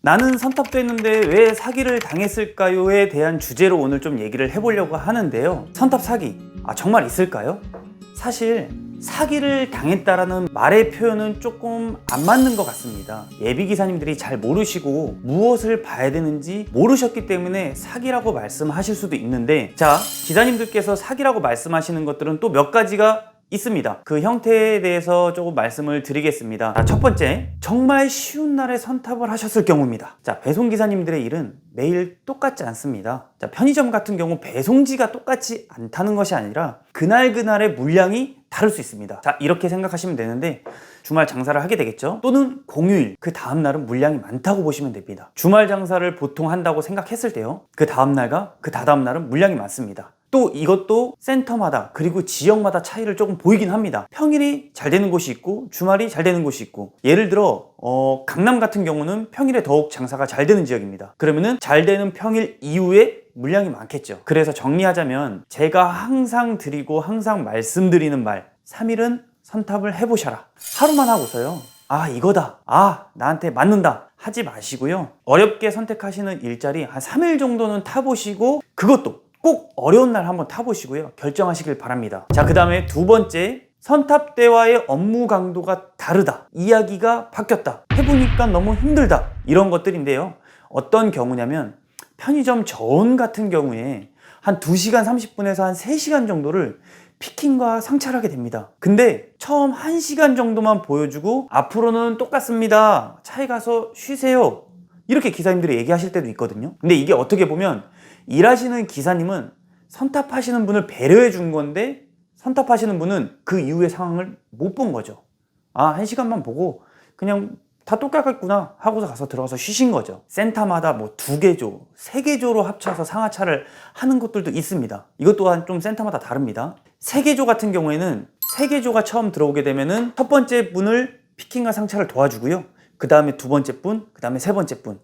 나는 선탑도 했는데 왜 사기를 당했을까요에 대한 주제로 오늘 좀 얘기를 해보려고 하는데요. 선탑 사기, 정말 있을까요? 사실 사기를 당했다라는 말의 표현은 조금 안 맞는 것 같습니다. 예비기사님들이 잘 모르시고 무엇을 봐야 되는지 모르셨기 때문에 사기라고 말씀하실 수도 있는데, 자, 기사님들께서 사기라고 말씀하시는 것들은 또 몇 가지가 있습니다. 그 형태에 대해서 조금 말씀을 드리겠습니다. 자, 첫 번째, 정말 쉬운 날에 선탑을 하셨을 경우입니다. 자, 배송기사님들의 일은 매일 똑같지 않습니다. 자, 편의점 같은 경우 배송지가 똑같지 않다는 것이 아니라 그날그날의 물량이 다를 수 있습니다. 자, 이렇게 생각하시면 되는데, 주말 장사를 하게 되겠죠? 또는 공휴일, 그 다음날은 물량이 많다고 보시면 됩니다. 주말 장사를 보통 한다고 생각했을 때요, 그 다음날과 그 다다음날은 물량이 많습니다. 또 이것도 센터마다 그리고 지역마다 차이를 조금 보이긴 합니다. 평일이 잘 되는 곳이 있고 주말이 잘 되는 곳이 있고, 예를 들어 강남 같은 경우는 평일에 더욱 장사가 잘 되는 지역입니다. 그러면은 잘 되는 평일 이후에 물량이 많겠죠. 그래서 정리하자면 제가 항상 드리고 항상 말씀드리는 말, 3일은 선탑을 해보셔라. 하루만 하고서요, 이거다, 나한테 맞는다 하지 마시고요, 어렵게 선택하시는 일자리 한 3일 정도는 타보시고, 그것도 꼭 어려운 날 한번 타보시고요, 결정하시길 바랍니다. 자, 그 다음에 두 번째, 선탑 때와의 업무 강도가 다르다, 이야기가 바뀌었다, 해보니까 너무 힘들다, 이런 것들인데요. 어떤 경우냐면 편의점 저온 같은 경우에 한 2시간 30분에서 한 3시간 정도를 피킹과 상차를 하게 됩니다. 근데 처음 1시간 정도만 보여주고 앞으로는 똑같습니다, 차에 가서 쉬세요, 이렇게 기사님들이 얘기하실 때도 있거든요. 근데 이게 어떻게 보면 일하시는 기사님은 선탑하시는 분을 배려해 준 건데, 선탑하시는 분은 그 이후의 상황을 못 본 거죠. 1시간만 보고 그냥 다 똑같겠구나 하고서 가서 들어가서 쉬신 거죠. 센터마다 뭐 2개조, 3개조로 합쳐서 상하차를 하는 것들도 있습니다. 이것 또한 좀 센터마다 다릅니다. 3개조 같은 경우에는 3개조가 처음 들어오게 되면은 첫 번째 분을 피킹과 상차를 도와주고요, 그 다음에 두 번째 분, 그 다음에 세 번째 분.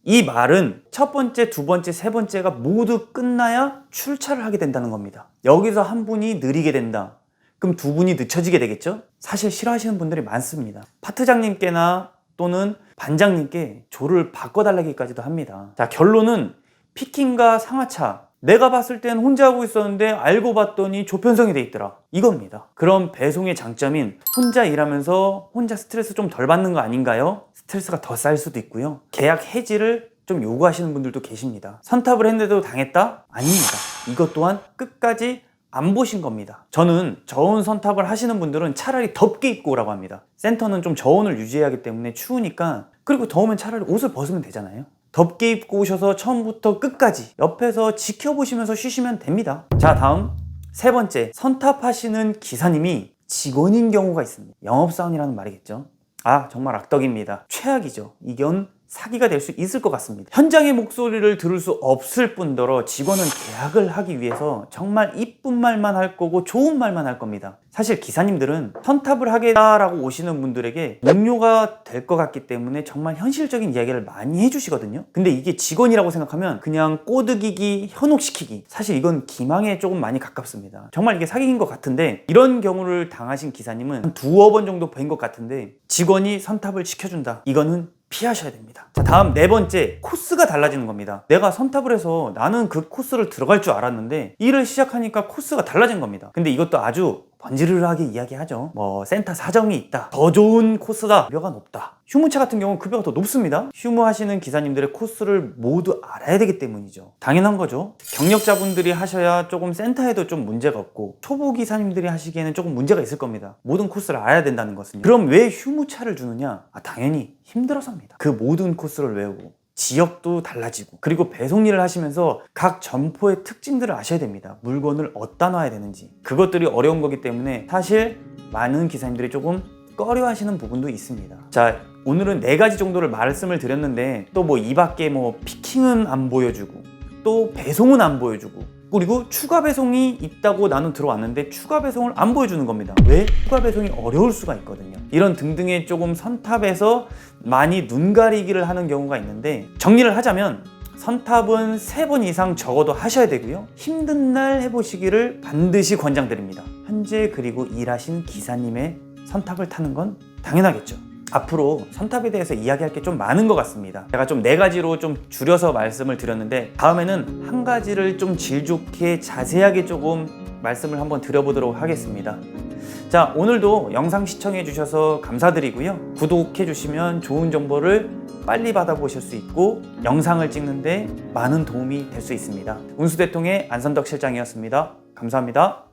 이 말은 첫 번째, 두 번째, 세 번째가 모두 끝나야 출차를 하게 된다는 겁니다. 여기서 한 분이 느리게 된다, 그럼 두 분이 늦춰지게 되겠죠? 사실 싫어하시는 분들이 많습니다. 파트장님께나 또는 반장님께 조를 바꿔달라기까지도 합니다. 자, 결론은 피킹과 상하차, 내가 봤을 땐 혼자 하고 있었는데 알고 봤더니 조편성이 돼 있더라, 이겁니다. 그럼 배송의 장점인 혼자 일하면서 혼자 스트레스 좀 덜 받는 거 아닌가요? 스트레스가 더 쌓일 수도 있고요, 계약 해지를 좀 요구하시는 분들도 계십니다. 선탑을 했는데도 당했다? 아닙니다. 이것 또한 끝까지 안 보신 겁니다. 저는 저온 선탑을 하시는 분들은 차라리 덥게 입고 오라고 합니다. 센터는 좀 저온을 유지해야 하기 때문에 추우니까, 그리고 더우면 차라리 옷을 벗으면 되잖아요. 덥게 입고 오셔서 처음부터 끝까지 옆에서 지켜보시면서 쉬시면 됩니다. 자, 다음 세 번째, 선탑하시는 기사님이 직원인 경우가 있습니다. 영업사원이라는 말이겠죠. 정말 악덕입니다. 최악이죠. 이건 사기가 될 수 있을 것 같습니다. 현장의 목소리를 들을 수 없을 뿐더러 직원은 계약을 하기 위해서 정말 이쁜 말만 할 거고 좋은 말만 할 겁니다. 사실 기사님들은 선탑을 하겠다라고 오시는 분들에게 동료가 될 것 같기 때문에 정말 현실적인 이야기를 많이 해주시거든요. 근데 이게 직원이라고 생각하면 그냥 꼬드기기, 현혹시키기, 사실 이건 기망에 조금 많이 가깝습니다. 정말 이게 사기인 것 같은데, 이런 경우를 당하신 기사님은 한 2-어 번 정도 뵌 것 같은데, 직원이 선탑을 시켜준다, 이거는 피하셔야 됩니다. 자, 다음 네 번째, 코스가 달라지는 겁니다. 내가 선탑을 해서 나는 그 코스를 들어갈 줄 알았는데 일을 시작하니까 코스가 달라진 겁니다. 근데 이것도 아주 번지르르하게 이야기하죠. 센터 사정이 있다, 더 좋은 코스다, 급여가 높다. 휴무차 같은 경우는 급여가 더 높습니다. 휴무하시는 기사님들의 코스를 모두 알아야 되기 때문이죠. 당연한 거죠. 경력자분들이 하셔야 조금 센터에도 좀 문제가 없고, 초보 기사님들이 하시기에는 조금 문제가 있을 겁니다. 모든 코스를 알아야 된다는 것은. 그럼 왜 휴무차를 주느냐? 당연히 힘들어서입니다. 그 모든 코스를 외우고 지역도 달라지고, 그리고 배송 일을 하시면서 각 점포의 특징들을 아셔야 됩니다. 물건을 어디다 놔야 되는지, 그것들이 어려운 거기 때문에 사실 많은 기사님들이 조금 꺼려 하시는 부분도 있습니다. 자, 오늘은 4가지 정도를 말씀을 드렸는데, 또 이 밖에 피킹은 안 보여주고 또 배송은 안 보여주고, 그리고 추가 배송이 있다고 나는 들어왔는데 추가 배송을 안 보여주는 겁니다. 왜? 추가 배송이 어려울 수가 있거든요. 이런 등등의 조금 선탑에서 많이 눈가리기를 하는 경우가 있는데, 정리를 하자면 선탑은 3번 이상 적어도 하셔야 되고요, 힘든 날 해보시기를 반드시 권장드립니다. 현재 그리고 일하신 기사님의 선탑을 타는 건 당연하겠죠. 앞으로 선탑에 대해서 이야기할 게 좀 많은 것 같습니다. 제가 좀 4가지로 좀 줄여서 말씀을 드렸는데 다음에는 한 가지를 좀 질 좋게 자세하게 조금 말씀을 한번 드려보도록 하겠습니다. 자, 오늘도 영상 시청해 주셔서 감사드리고요. 구독해 주시면 좋은 정보를 빨리 받아보실 수 있고 영상을 찍는데 많은 도움이 될 수 있습니다. 운수대통의 안선덕 실장이었습니다. 감사합니다.